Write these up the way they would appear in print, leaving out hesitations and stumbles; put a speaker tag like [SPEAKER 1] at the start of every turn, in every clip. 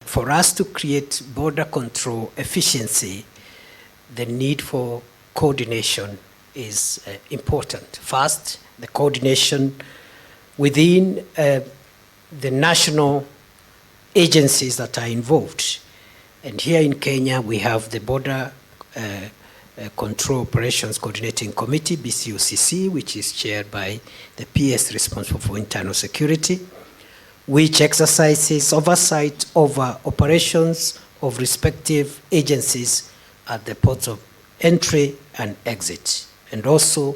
[SPEAKER 1] for us to create border control efficiency, the need for coordination is important. First, the coordination within the national agencies that are involved. And here in Kenya, we have the Border Control Operations Coordinating Committee, BCOCC, which is chaired by the PS responsible for internal security, which exercises oversight over operations of respective agencies at the ports of entry and exit, and also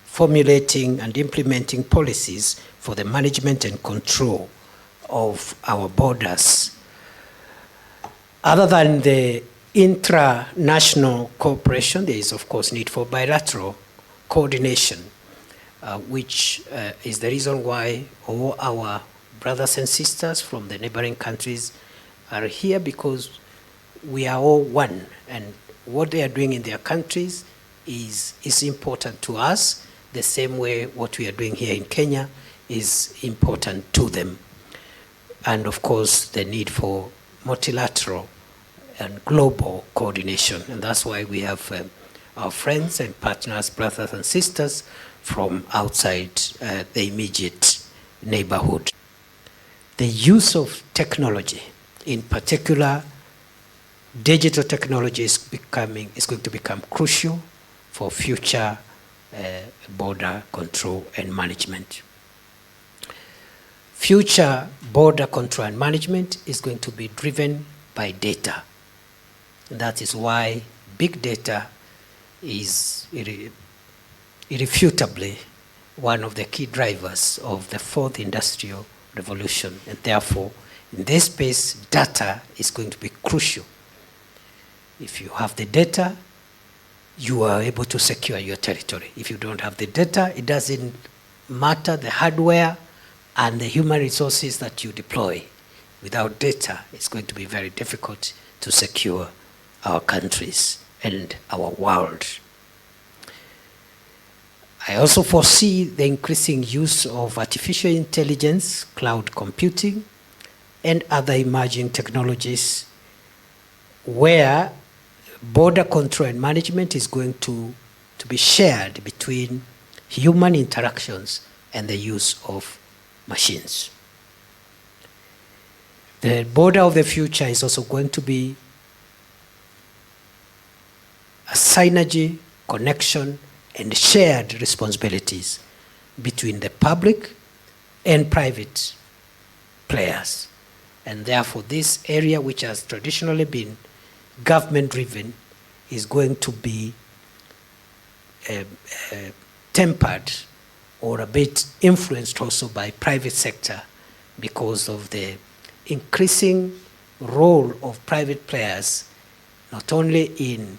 [SPEAKER 1] formulating and implementing policies for the management and control of our borders. Other than the intra-national cooperation, there is of course need for bilateral coordination, which is the reason why all our brothers and sisters from the neighboring countries are here, because we are all one, and what they are doing in their countries is important to us, the same way what we are doing here in Kenya is important to them. And of course, the need for multilateral and global coordination. And that's why we have our friends and partners, brothers and sisters from outside the immediate neighborhood. The use of technology, in particular digital technology, is going to become crucial for future border control and management. Future border control and management is going to be driven by data. And that is why big data is irrefutably one of the key drivers of the fourth industrial revolution. And therefore, in this space, data is going to be crucial. If you have the data, you are able to secure your territory. If you don't have the data, it doesn't matter the hardware and the human resources that you deploy. Without data, it's going to be very difficult to secure our countries and our world. I also foresee the increasing use of artificial intelligence, cloud computing, and other emerging technologies where border control and management is going to be shared between human interactions and the use of machines. The border of the future is also going to be a synergy, connection, and shared responsibilities between the public and private players. And therefore, this area, which has traditionally been government-driven, is going to be tempered or a bit influenced also by private sector, because of the increasing role of private players, not only in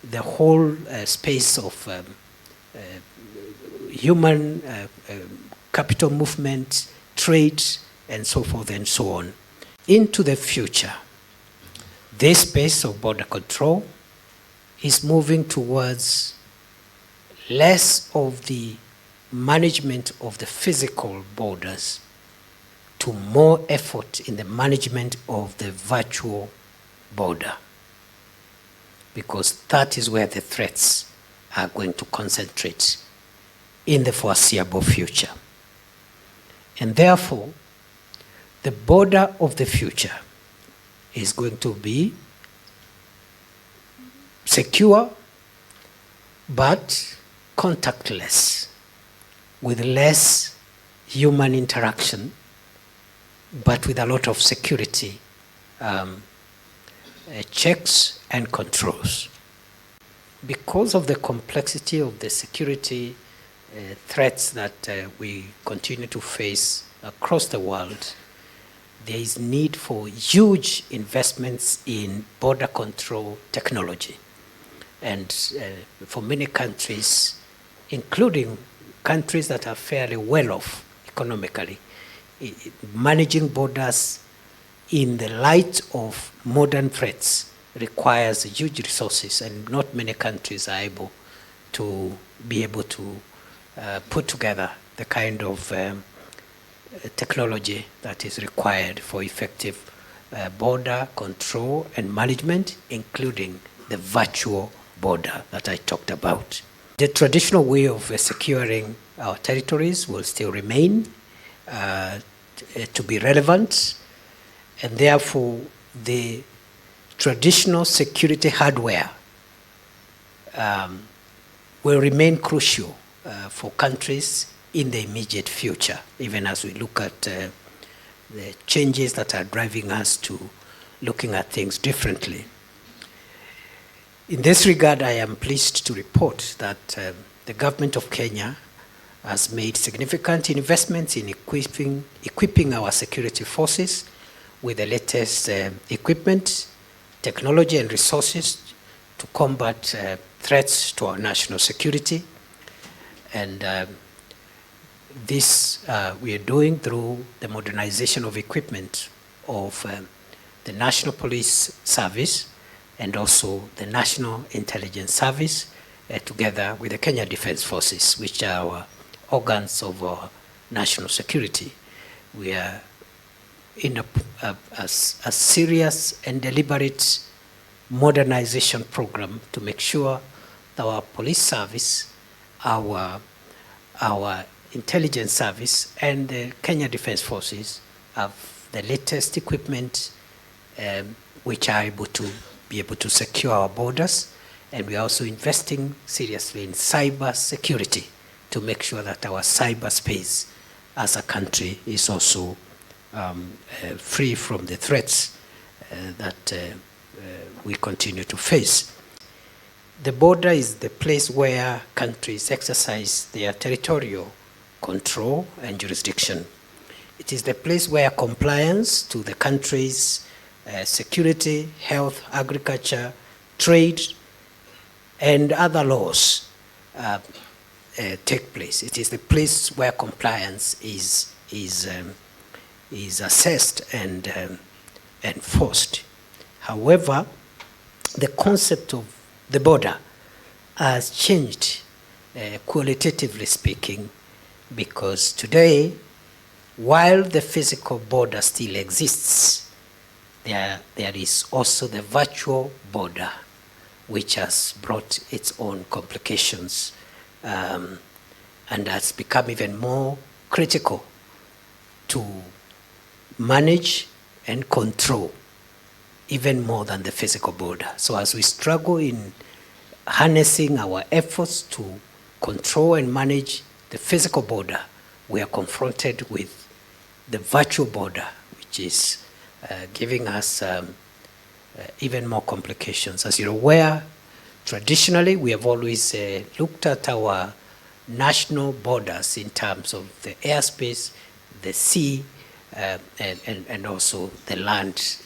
[SPEAKER 1] the whole space of human capital movement, trade, and so forth and so on. Into the future, this space of border control is moving towards less of the management of the physical borders to more effort in the management of the virtual border, because that is where the threats are going to concentrate in the foreseeable future. And therefore, the border of the future is going to be secure, but contactless, with less human interaction, but with a lot of security checks and controls. Because of the complexity of the security threats that we continue to face across the world, there is need for huge investments in border control technology. And for many countries, including countries that are fairly well off economically, managing borders in the light of modern threats requires huge resources, and not many countries are able to put together the kind of technology that is required for effective border control and management, including the virtual border that I talked about. The traditional way of securing our territories will still remain to be relevant, and therefore the traditional security hardware will remain crucial for countries in the immediate future, even as we look at the changes that are driving us to looking at things differently. In this regard, I am pleased to report that the government of Kenya has made significant investments in equipping our security forces with the latest equipment, technology, and resources to combat threats to our national security. And this we are doing through the modernization of equipment of the National Police Service and also the National Intelligence Service, together with the Kenya Defence Forces, which are our organs of our national security. We are in a serious and deliberate modernization program to make sure that our police service, our intelligence service, and the Kenya Defence Forces have the latest equipment which are able to secure our borders. And we are also investing seriously in cyber security to make sure that our cyberspace as a country is also free from the threats that we continue to face. The border is the place where countries exercise their territorial control and jurisdiction. It is the place where compliance to the country's security, health, agriculture, trade, and other laws take place. It is the place where compliance is assessed and enforced. However, the concept of the border has changed, qualitatively speaking, because today, while the physical border still exists, there is also the virtual border, which has brought its own complications and has become even more critical to manage and control, even more than the physical border. So as we struggle in harnessing our efforts to control and manage the physical border, we are confronted with the virtual border, which is giving us even more complications. As you're aware, traditionally we have always looked at our national borders in terms of the airspace, the sea, and also the land